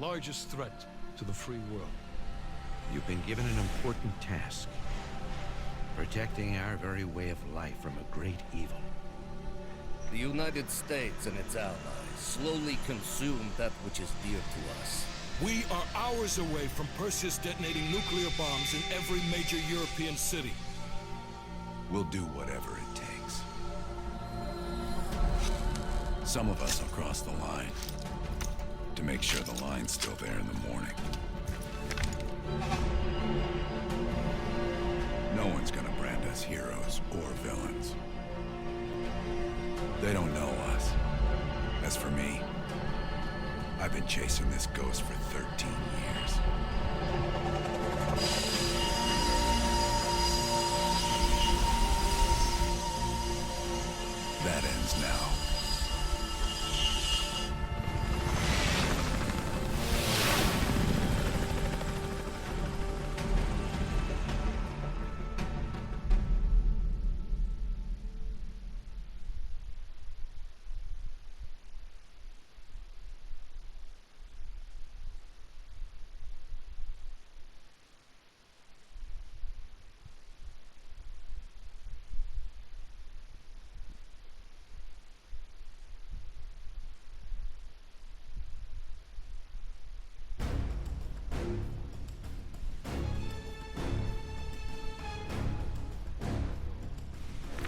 largest threat to the free world. You've been given an important task. Protecting our very way of life from a great evil. The United States and its allies slowly consume that which is dear to us. We are hours away from Perseus detonating nuclear bombs in every major European city. We'll do whatever it takes. Some of us will cross the line to make sure the line's still there in the morning. No one's gonna brand us heroes or villains. They don't know us. As for me, I've been chasing this ghost for 13 years. That ends now.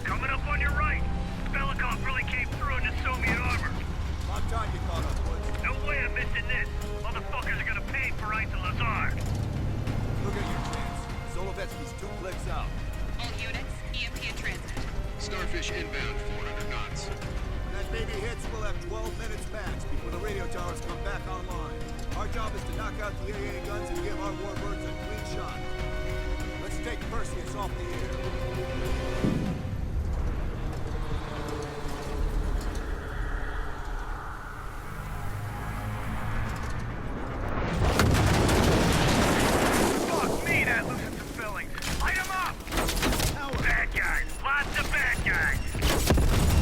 Coming up on your right. Belikov really came through in the Soviet armor. About time you caught up, Woods. No way I'm missing this. Motherfuckers are gonna pay for right to Lazar. Look at your chance. Solovetsky's 2 clicks out. All units, EMP in transit. Starfish inbound, 400 knots. When that baby hits, we'll have 12 minutes max before the radio towers come back online. Our job is to knock out the AA guns and give our warbirds a clean shot. Let's take Perseus off the air. Fuck me, that loosens some fillings. Light 'em up! Bad guys. Lots of bad guys.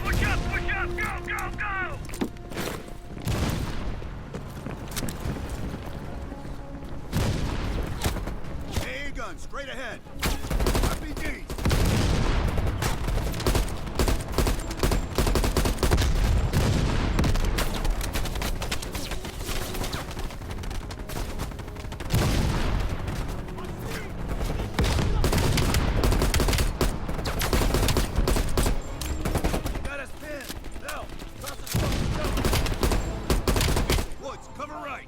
Push up, go, go, go! AA guns, straight ahead. RPGs. Got us pinned. Now, cross the smoke. Go. Woods, cover right.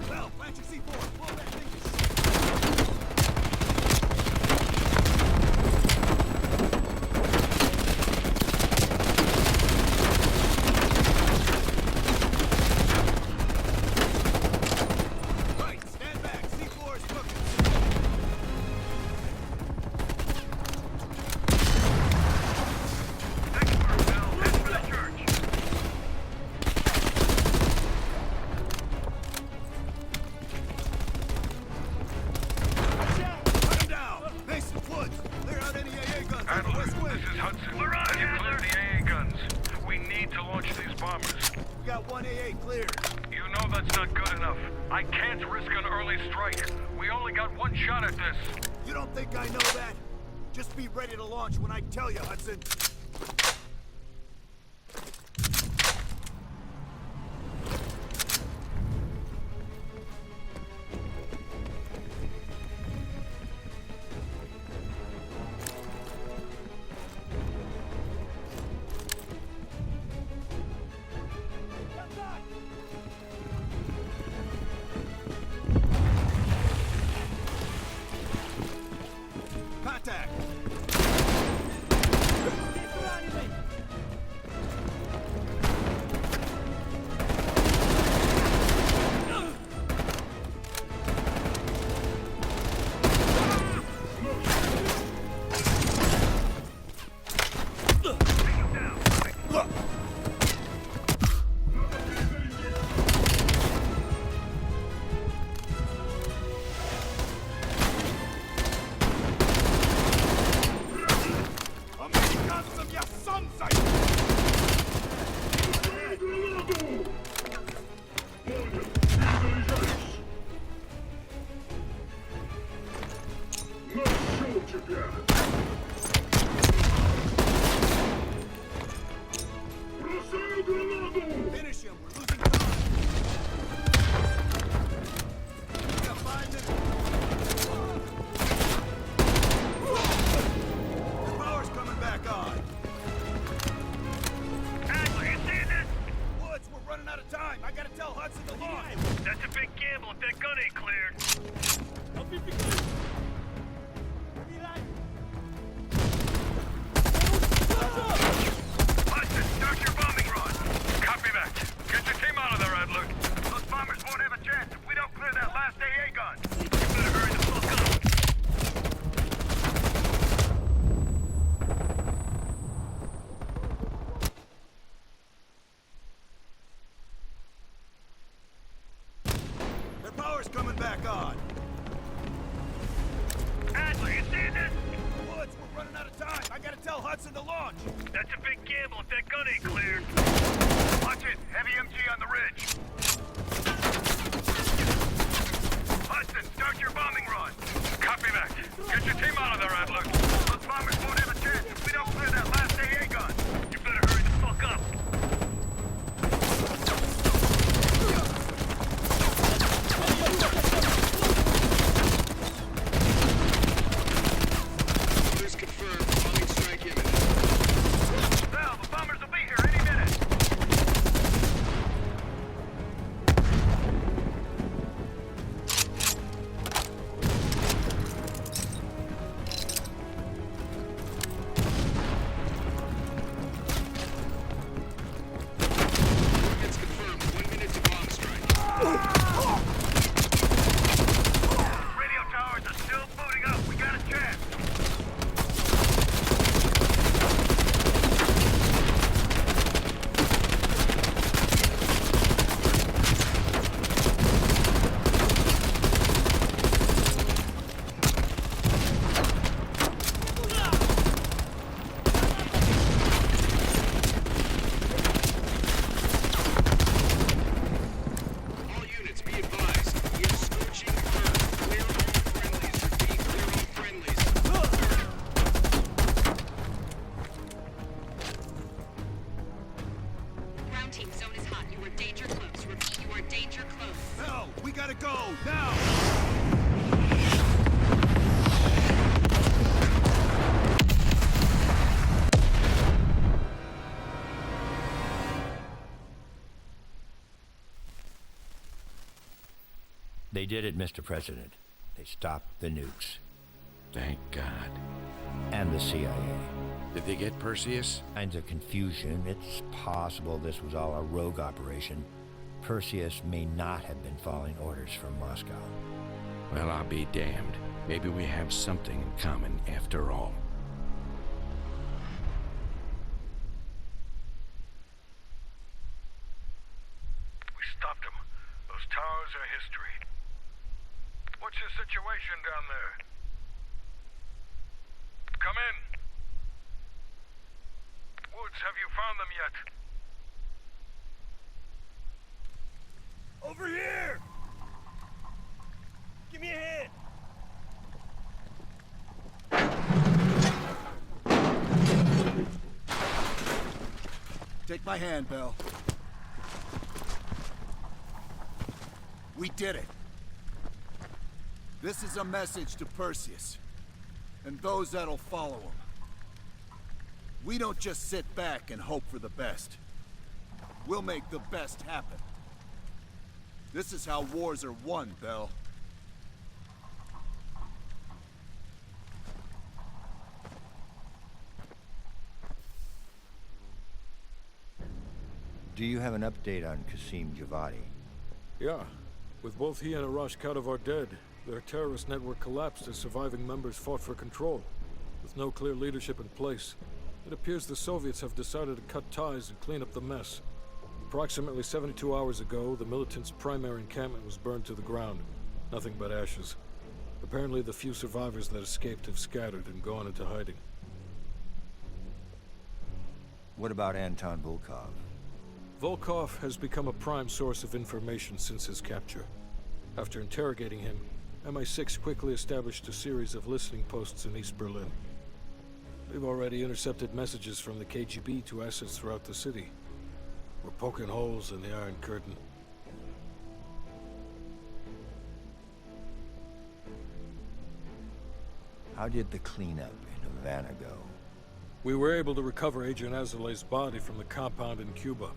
Well, plant your C4. Blow that thing to shit. Right, stand back. C4 is cooking. Expert, Bill. Head for the church. Cut him down. Mason, Woods, clear out any AA guns on the Adler, west wing. this is Hudson. We're on, Have you Adler. cleared the AA guns? We need to launch these bombers. We got 1 AA cleared. You know that's not good enough. I can't risk an early strike. We only got one shot at this. You don't think I know that? Just be ready to launch when I tell you, Hudson. Contact! Finish him, we're losing time. We got 5 minutes. The power's coming back on. Adler, you seeing this? Woods, we're running out of time. I gotta tell Hudson to launch. That's a big gamble if that gun ain't cleared. Hudson, start your bombing run. Copy that. Get your team out of there, Adler. Those bombers won't have a chance if we don't clear that last AA gun. You better hurry the fuck up. Their power's coming back on. Adler, you seeing this? Woods, we're running out of time. I gotta tell Hudson to launch. That's a big gamble if that gun ain't cleared. Watch it. Heavy MG on the ridge. Hudson, start your bombing run. Copy that. Get your team out of there, Adler. Those bombers won't have a chance if we don't clear that last AA gun. You better hurry the fuck up. Orders confirmed. Bombing strike imminent. Val, the bombers will be here any minute. It's confirmed. 1 minute to bomb strike. Radio towers are still booting up. We got a chance. All units, be advised. We have scorching earth. Clear all friendlies. Repeat, clear all friendlies. Ground team, zone is hot. You are danger close. Repeat, you are danger close. No, we gotta go, now! They did it, Mr. President. They stopped the nukes. Thank God. And the CIA. Did they get Perseus? Kinds of confusion. It's possible this was all a rogue operation. Perseus may not have been following orders from Moscow. Well, I'll be damned. Maybe we have something in common after all. We stopped them. Those towers are history. What's your situation down there? Come in. Woods, have you found them yet? Over here! Give me a hand! Take my hand, Bell. We did it. This is a message to Perseus, and those that'll follow him. We don't just sit back and hope for the best. We'll make the best happen. This is how wars are won, Bell. Do you have an update on Qasim Javadi? Yeah. With both he and Arash Kadavar dead, their terrorist network collapsed as surviving members fought for control. With no clear leadership in place, it appears the Soviets have decided to cut ties and clean up the mess. Approximately 72 hours ago, the militants' primary encampment was burned to the ground. Nothing but ashes. Apparently the few survivors that escaped have scattered and gone into hiding. What about Anton Volkov? Volkov has become a prime source of information since his capture. After interrogating him, MI6 quickly established a series of listening posts in East Berlin. We've already intercepted messages from the KGB to assets throughout the city. We're poking holes in the Iron Curtain. How did the cleanup in Havana go? We were able to recover Agent Azoulay's body from the compound in Cuba.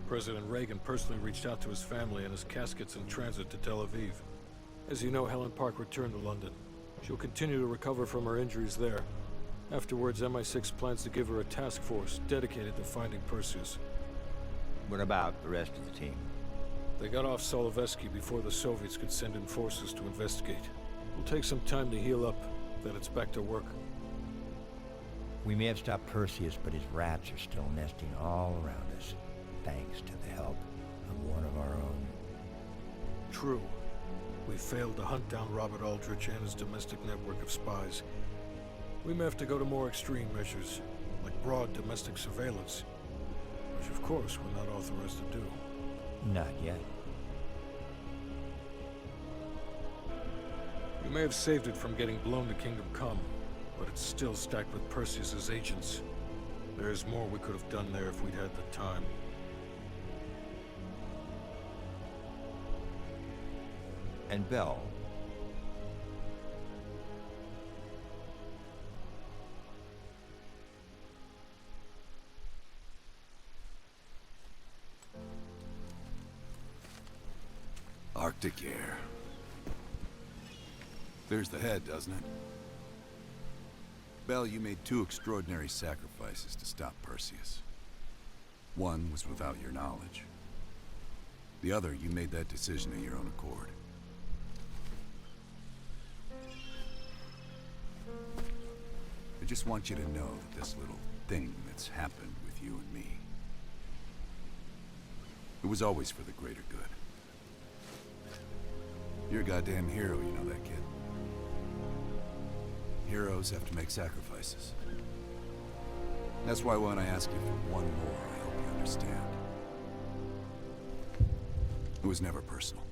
President Reagan personally reached out to his family, and his casket's in transit to Tel Aviv. As you know, Helen Park returned to London. She'll continue to recover from her injuries there. Afterwards, MI6 plans to give her a task force dedicated to finding Perseus. What about the rest of the team? They got off Solovetsky before the Soviets could send in forces to investigate. It'll take some time to heal up, then it's back to work. We may have stopped Perseus, but his rats are still nesting all around us, thanks to the help of one of our own. True. We failed to hunt down Robert Aldrich and his domestic network of spies. We may have to go to more extreme measures, like broad domestic surveillance, which of course we're not authorized to do. Not yet. We may have saved it from getting blown to Kingdom Come, but it's still stacked with Perseus's agents. There's more we could have done there if we'd had the time. And Bell? Arctic air. There's the head, doesn't it? Bell, you made two extraordinary sacrifices to stop Perseus. One was without your knowledge. The other, you made that decision of your own accord. I just want you to know that this little thing that's happened with you and me, it was always for the greater good. You're a goddamn hero, you know that, kid. Heroes have to make sacrifices. That's why when I ask you for one more, I hope you understand. It was never personal.